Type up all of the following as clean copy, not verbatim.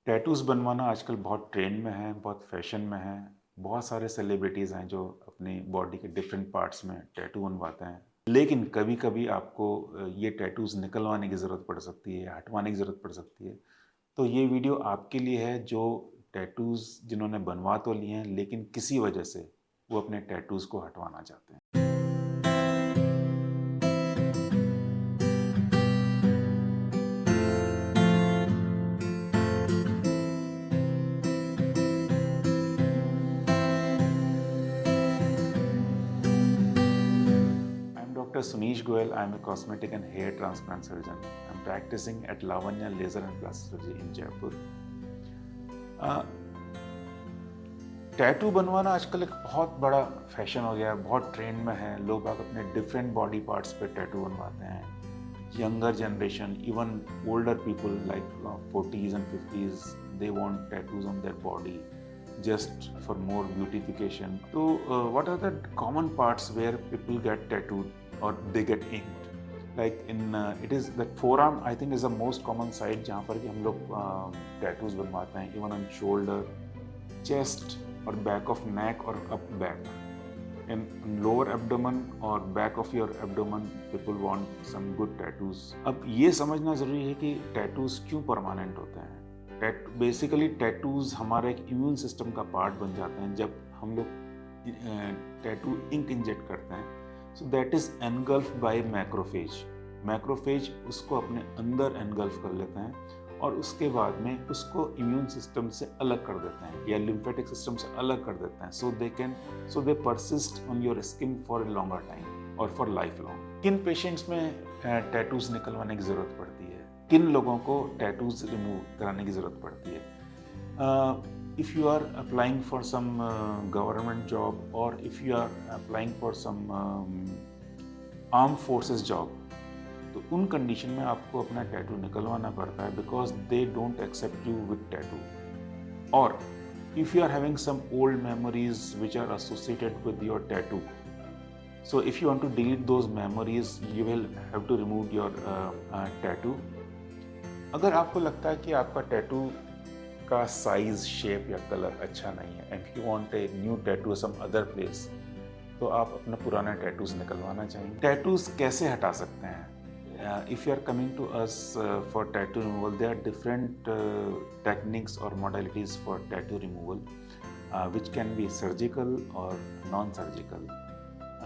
Tattoos बनवाना आजकल बहुत ट्रेंड में है, बहुत फ़ैशन में है। बहुत सारे सेलिब्रिटीज़ हैं जो अपनी बॉडी के डिफरेंट पार्ट्स में टैटू बनवाते हैं। लेकिन कभी-कभी आपको ये टैटूज़ निकलवाने की ज़रूरत पड़ सकती है, हटवाने की ज़रूरत पड़ सकती है। तो ये वीडियो आपके लिए है जो टैटूज़ जिन्होंने बनवा तो लिए हैं लेकिन किसी वजह से वो अपने टैटूज़ को हटवाना चाहते हैं। I'm Dr. Sunish Goel. I'm a cosmetic and hair transplant surgeon. I'm practicing at Lavanya Laser and Plastic Surgery in Jaipur. Tattoo बनवाना आजकल एक बहुत बड़ा फैशन हो गया है, बहुत ट्रेंड में है। लोग बाग अपने डिफरेंट बॉडी पार्ट्स पे टैटू बनवाते हैं। Younger generation, even older people like 40s and 50s, they want tattoos on their body just for more beautification. So, what are the common parts where people get tattooed or they get inked? Like it is the forearm. I think is the most common side जहाँ पर कि हम लोग tattoos बनवाते हैं. Even on shoulder, chest or back of neck or up back. In lower abdomen or back of your abdomen, people want some good tattoos. अब ये समझना ज़रूरी है कि tattoos क्यों permanent होते हैं. बेसिकली टैटूज हमारा एक इम्यून सिस्टम का पार्ट बन जाते हैं जब हम लोग टैटू इंक इंजेक्ट करते हैं। So that is engulf bye macrophage. Macrophage उसको अपने अंदर एनगल्फ कर लेते हैं और उसके बाद में उसको इम्यून सिस्टम से अलग कर देते हैं या लिम्फेटिक सिस्टम से अलग कर देते हैं। So they persist on your skin for a longer time और फॉर लाइफ लॉन्ग। किन पेशेंट्स में टैटूज निकलवाने की ज़रूरत पड़ती है, किन लोगों को टैटूज रिमूव कराने की ज़रूरत पड़ती है। If you are applying for some government job और if you are applying for some arm forces job, तो उन कंडीशन में आपको अपना टैटू निकलवाना पड़ता है because they don't accept you with tattoo. और if you are having some old memories which are associated with your tattoo, so if you want to delete those memories you will have to remove your tattoo. अगर आपको लगता है कि आपका tattoo का size, shape या colour अच्छा नहीं है and you want a new tattoo some other place, तो आप अपना पुराना टैटूज निकलवाना चाहिए। टैटूज कैसे हटा सकते हैं? If you are coming to us for tattoo removal, there are different techniques और modalities for tattoo removal which can be surgical और non surgical.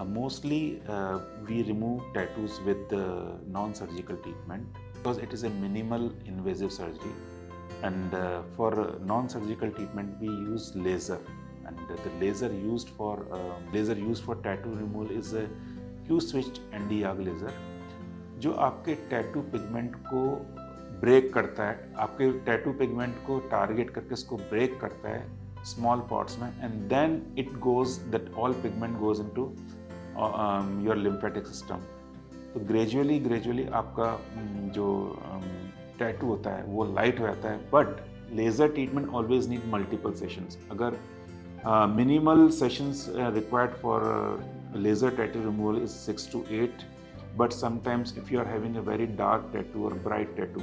Mostly we remove tattoos with non-surgical treatment because it is a minimal invasive surgery, and for non-surgical treatment we use laser, and the laser used for tattoo removal is a Q-switched Nd:YAG laser जो आपके tattoo pigment को break करता है, आपके tattoo pigment को target करके इसको break करता है स्मॉल पॉट्स में, and then it goes that all pigment goes into your lymphatic system. तो ग्रेजुअली आपका जो टैटू होता है वो लाइट हो जाता है। But laser treatment always need multiple sessions. अगर minimal sessions required for laser tattoo removal is 6 to 8, but sometimes if you are having a very dark tattoo और ब्राइट टैटू,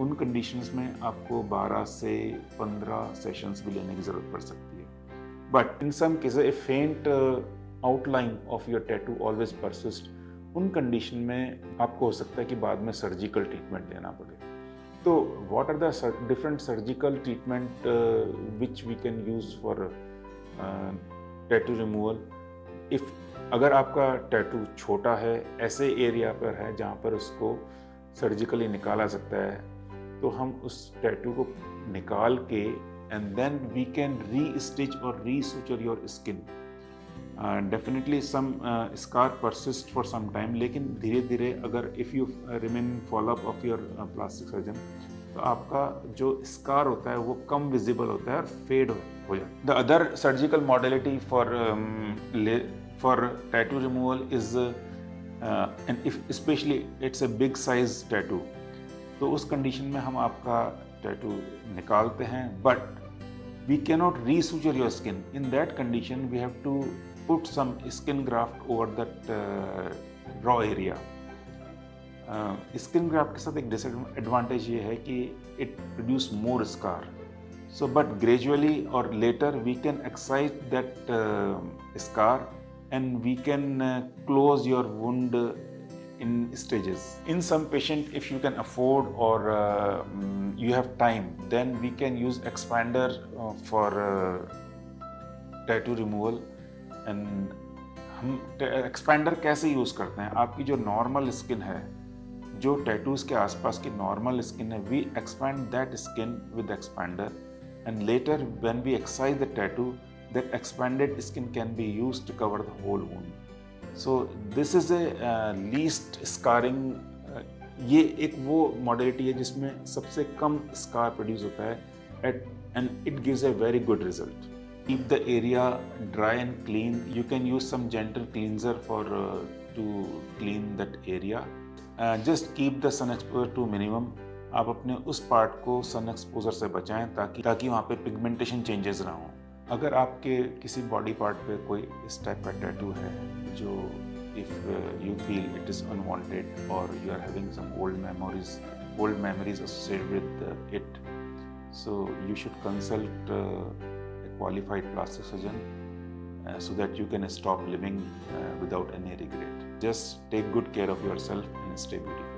उन कंडीशंस में आपको 12 से 15 सेशंस भी लेने की ज़रूरत पड़ सकती है। बट इन सम केसेस ए फेंट outline of your tattoo always persist. उन कंडीशन में आपको हो सकता है कि बाद में सर्जिकल ट्रीटमेंट लेना पड़े। तो what are the different surgical treatment which we can use for tattoo removal? If अगर आपका टैटू छोटा है, ऐसे एरिया पर है जहाँ पर उसको सर्जिकली निकाला सकता है, तो हम उस टैटू को निकाल के and then we can restitch और resuture your skin. Definitely some scar persist for some time, लेकिन धीरे धीरे अगर if you remain follow up of your plastic surgeon, तो आपका जो स्कार होता है वो कम विजिबल होता है और फेड हो जाता है। The other surgical modality for tattoo removal is and if specially it's a big size tattoo, तो उस कंडीशन में हम आपका टैटू निकालते हैं, but we cannot resuture your skin. In that condition we have to put some skin graft over that raw area. Skin graft के साथ एक डिसएडवांटेज ये है कि it produce more scar, so but gradually or later we can excise that scar and we can close your wound in stages. In some patient, if you can afford or you have time, then we can use expander for tattoo removal. And हम expander कैसे use करते हैं? आपकी जो normal skin है, जो tattoos के आसपास की नॉर्मल स्किन है, we expand that skin with expander, and later when we excise the tattoo, that expanded skin can be used to cover the whole wound. So this is a least scarring, ये एक वो modality है जिसमें सबसे कम scar produce होता है and it gives a very good result. Keep the area dry and clean. You can use some gentle cleanser for to clean that area. Just keep the sun exposure to minimum. आप अपने उस part को sun exposure से बचाएं ताकि वहाँ पे pigmentation changes ना हो। अगर आपके किसी बॉडी पार्ट पे कोई इस टाइप का टैटू है जो if you feel it is unwanted और you are having some old memories associated with it, so you should consult a qualified plastic surgeon so that you can stop living without any regret. Just take good care of yourself and stay beautiful.